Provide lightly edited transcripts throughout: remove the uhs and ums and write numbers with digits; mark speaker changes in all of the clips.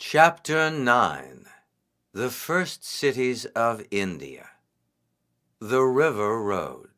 Speaker 1: Chapter 9 The First Cities of India. The River Road.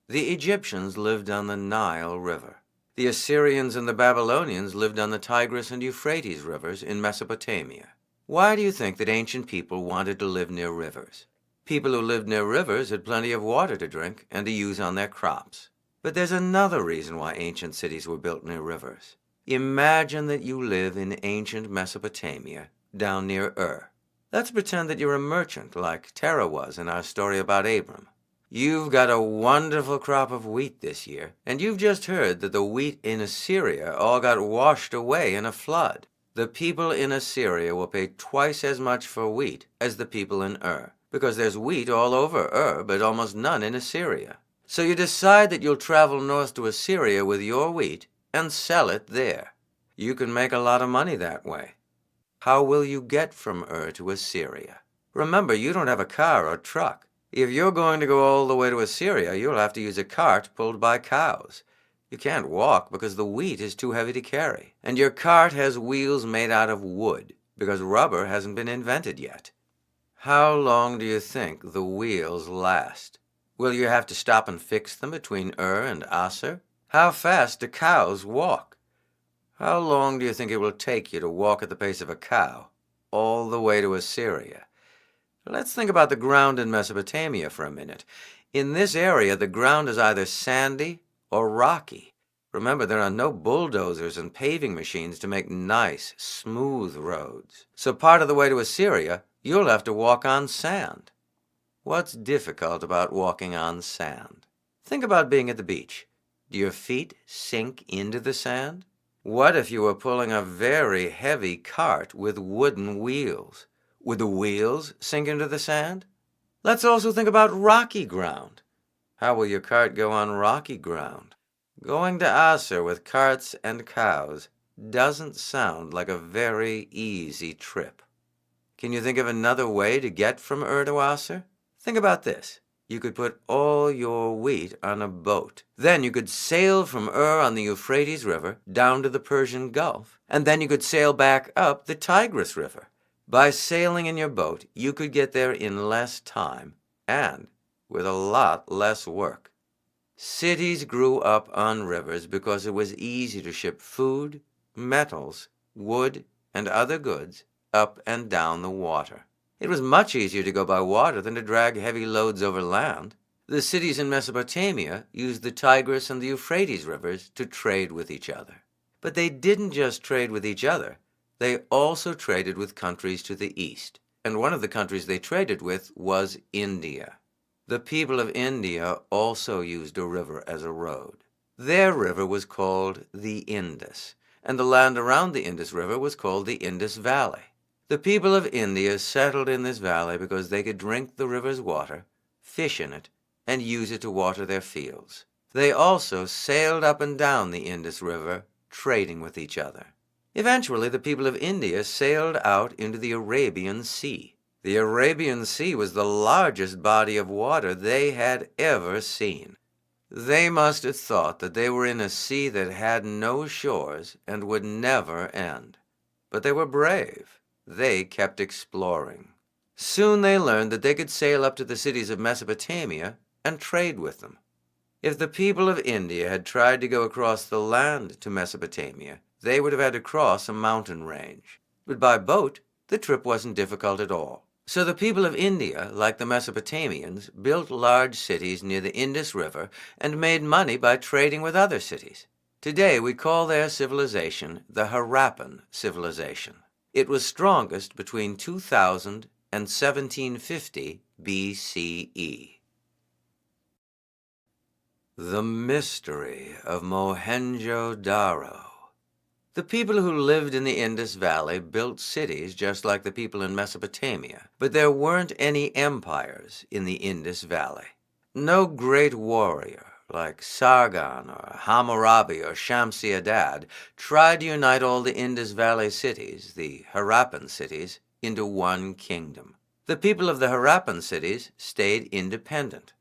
Speaker 1: The Egyptians lived on the Nile River. The Assyrians and the Babylonians lived on the Tigris and Euphrates rivers in Mesopotamia. Why do you think that ancient people wanted to live near rivers? People who lived near rivers had plenty of water to drink and to use on their crops. But there's another reason why ancient cities were built near rivers. Imagine that you live in ancient Mesopotamia, down near Ur. Let's pretend that you're a merchant, like Terah was in our story about Abram. You've got a wonderful crop of wheat this year, and you've just heard that the wheat in Assyria all got washed away in a flood. The people in Assyria will pay twice as much for wheat as the people in Ur, because there's wheat all over Ur, but almost none in Assyria. So you decide that you'll travel north to Assyria with your wheat and sell it there. You can make a lot of money that way. How will you get from Ur to Assyria? Remember, you don't have a car or truck. If you're going to go all the way to Assyria, you'll have to use a cart pulled by cows. You can't walk because the wheat is too heavy to carry, and your cart has wheels made out of wood because rubber hasn't been invented yet. How long do you think the wheels last? Will you have to stop and fix them between Ur and Assur? How fast do cows walk? How long do you think it will take you to walk at the pace of a cow, all the way to Assyria? Let's think about the ground in Mesopotamia for a minute. In this area, the ground is either sandy or rocky. Remember, there are no bulldozers and paving machines to make nice, smooth roads. So part of the way to Assyria, you'll have to walk on sand. What's difficult about walking on sand? Think about being at the beach. Do your feet sink into the sand? What if you were pulling a very heavy cart with wooden wheels? Would the wheels sink into the sand? Let's also think about rocky ground. How will your cart go on rocky ground? Going to Assur with carts and cows doesn't sound like a very easy trip. Can you think of another way to get from Ur to Assur? Think about this. You could put all your wheat on a boat. Then you could sail from Ur on the Euphrates River down to the Persian Gulf, and then you could sail back up the Tigris River. By sailing in your boat, you could get there in less time and with a lot less work. Cities grew up on rivers because it was easy to ship food, metals, wood, and other goods up and down the water. It was much easier to go by water than to drag heavy loads over land. The cities in Mesopotamia used the Tigris and the Euphrates rivers to trade with each other. But they didn't just trade with each other. They also traded with countries to the east, and one of the countries they traded with was India. The people of India also used a river as a road. Their river was called the Indus, and the land around the Indus River was called the Indus Valley. The people of India settled in this valley because they could drink the river's water, fish in it, and use it to water their fields. They also sailed up and down the Indus River, trading with each other. Eventually, the people of India sailed out into the Arabian Sea. The Arabian Sea was the largest body of water they had ever seen. They must have thought that they were in a sea that had no shores and would never end. But they were brave. They kept exploring. Soon they learned that they could sail up to the cities of Mesopotamia and trade with them. If the people of India had tried to go across the land to Mesopotamia, they would have had to cross a mountain range. But by boat, the trip wasn't difficult at all. So the people of India, like the Mesopotamians, built large cities near the Indus River and made money by trading with other cities. Today we call their civilization the Harappan civilization. It was strongest between 2000 and 1750 BCE. The Mystery of Mohenjo-Daro. The people who lived in the Indus Valley built cities just like the people in Mesopotamia, but there weren't any empires in the Indus Valley. No great warrior like Sargon or Hammurabi or Shamsi-Adad tried to unite all the Indus Valley cities, the Harappan cities, into one kingdom. The people of the Harappan cities stayed independent.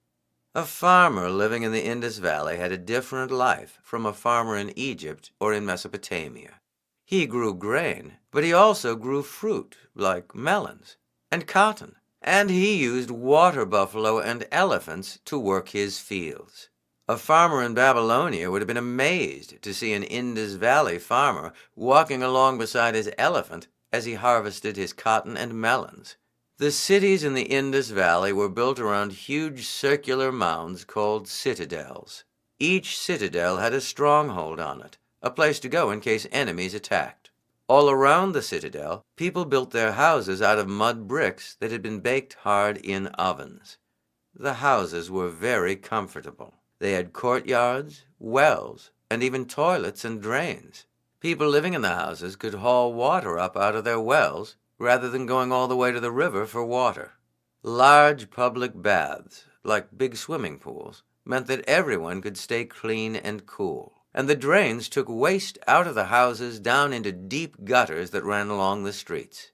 Speaker 1: A farmer living in the Indus Valley had a different life from a farmer in Egypt or in Mesopotamia. He grew grain, but he also grew fruit, like melons, and cotton, and he used water buffalo and elephants to work his fields. A farmer in Babylonia would have been amazed to see an Indus Valley farmer walking along beside his elephant as he harvested his cotton and melons. The cities in the Indus Valley were built around huge circular mounds called citadels. Each citadel had a stronghold on it, a place to go in case enemies attacked. All around the citadel, people built their houses out of mud bricks that had been baked hard in ovens. The houses were very comfortable. They had courtyards, wells, and even toilets and drains. People living in the houses could haul water up out of their wells rather than going all the way to the river for water. Large public baths, like big swimming pools, meant that everyone could stay clean and cool. And the drains took waste out of the houses down into deep gutters that ran along the streets.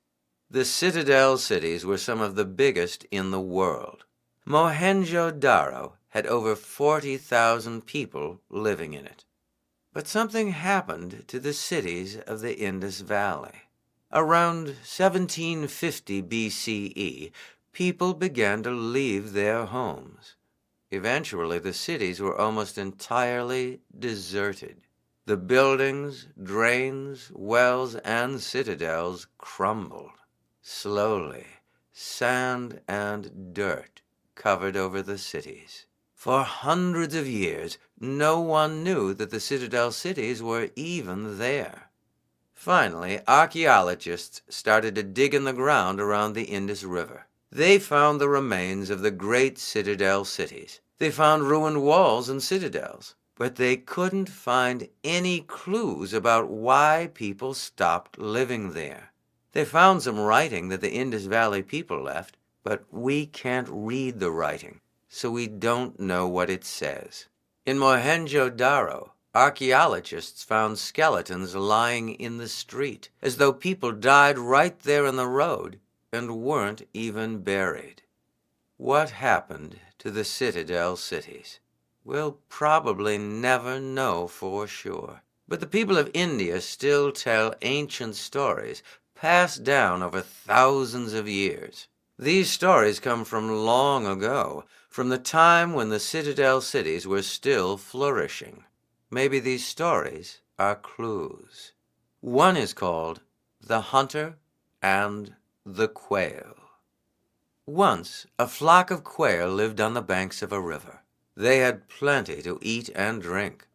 Speaker 1: The citadel cities were some of the biggest in the world. Mohenjo-Daro had over 40,000 people living in it. But something happened to the cities of the Indus Valley. Around 1750 BCE, people began to leave their homes. Eventually, the cities were almost entirely deserted. The buildings, drains, wells, and citadels crumbled. Slowly, sand and dirt covered over the cities. For hundreds of years, no one knew that the citadel cities were even there. Finally, archaeologists started to dig in the ground around the Indus River. They found the remains of the great citadel cities. They found ruined walls and citadels, but they couldn't find any clues about why people stopped living there. They found some writing that the Indus Valley people left, but we can't read the writing, so we don't know what it says. In Mohenjo-Daro, archaeologists found skeletons lying in the street, as though people died right there in the road and weren't even buried. What happened to the citadel cities? We'll probably never know for sure. But the people of India still tell ancient stories passed down over thousands of years. These stories come from long ago, from the time when the citadel cities were still flourishing. Maybe these stories are clues. One is called The Hunter and the Quail. Once, a flock of quail lived on the banks of a river. They had plenty to eat and drink,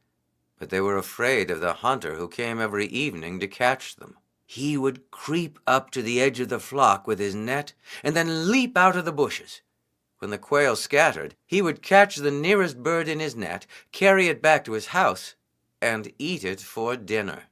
Speaker 1: but they were afraid of the hunter who came every evening to catch them. He would creep up to the edge of the flock with his net and then leap out of the bushes. When the quail scattered, he would catch the nearest bird in his net, carry it back to his house, and eat it for dinner.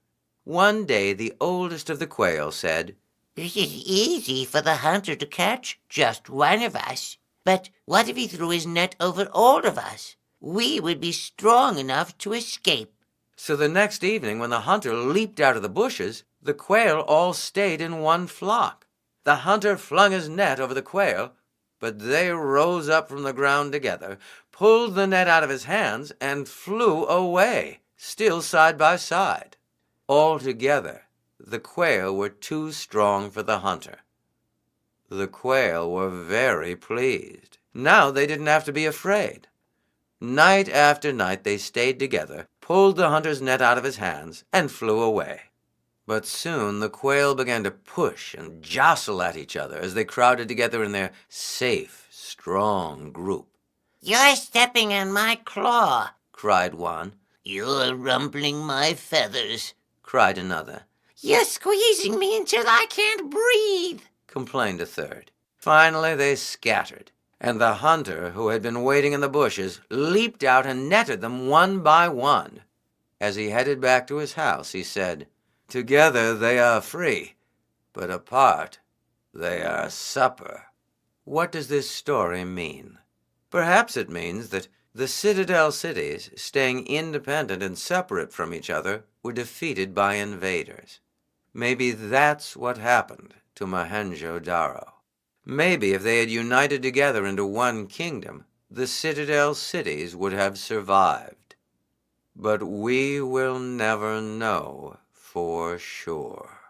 Speaker 1: One day the oldest of the quail said,
Speaker 2: "It is easy for the hunter to catch just one of us. But what if he threw his net over all of us? We would be strong enough to escape."
Speaker 1: So the next evening, when the hunter leaped out of the bushes, the quail all stayed in one flock. The hunter flung his net over the quail, but they rose up from the ground together, pulled the net out of his hands, and flew away, still side by side. Altogether, the quail were too strong for the hunter. The quail were very pleased. Now they didn't have to be afraid. Night after night they stayed together, pulled the hunter's net out of his hands, and flew away. But soon the quail began to push and jostle at each other as they crowded together in their safe, strong group.
Speaker 2: "You're stepping on my claw,"
Speaker 1: cried one.
Speaker 2: "You're rumpling my feathers,"
Speaker 1: cried another.
Speaker 2: "You're squeezing me until I can't breathe,"
Speaker 1: complained a third. Finally they scattered, and the hunter, who had been waiting in the bushes, leaped out and netted them one by one. As he headed back to his house, he said, "Together they are free, but apart they are supper." What does this story mean? Perhaps it means that the citadel cities, staying independent and separate from each other, were defeated by invaders. Maybe that's what happened to Mohenjo-Daro. Maybe if they had united together into one kingdom, the citadel cities would have survived. But we will never know for sure.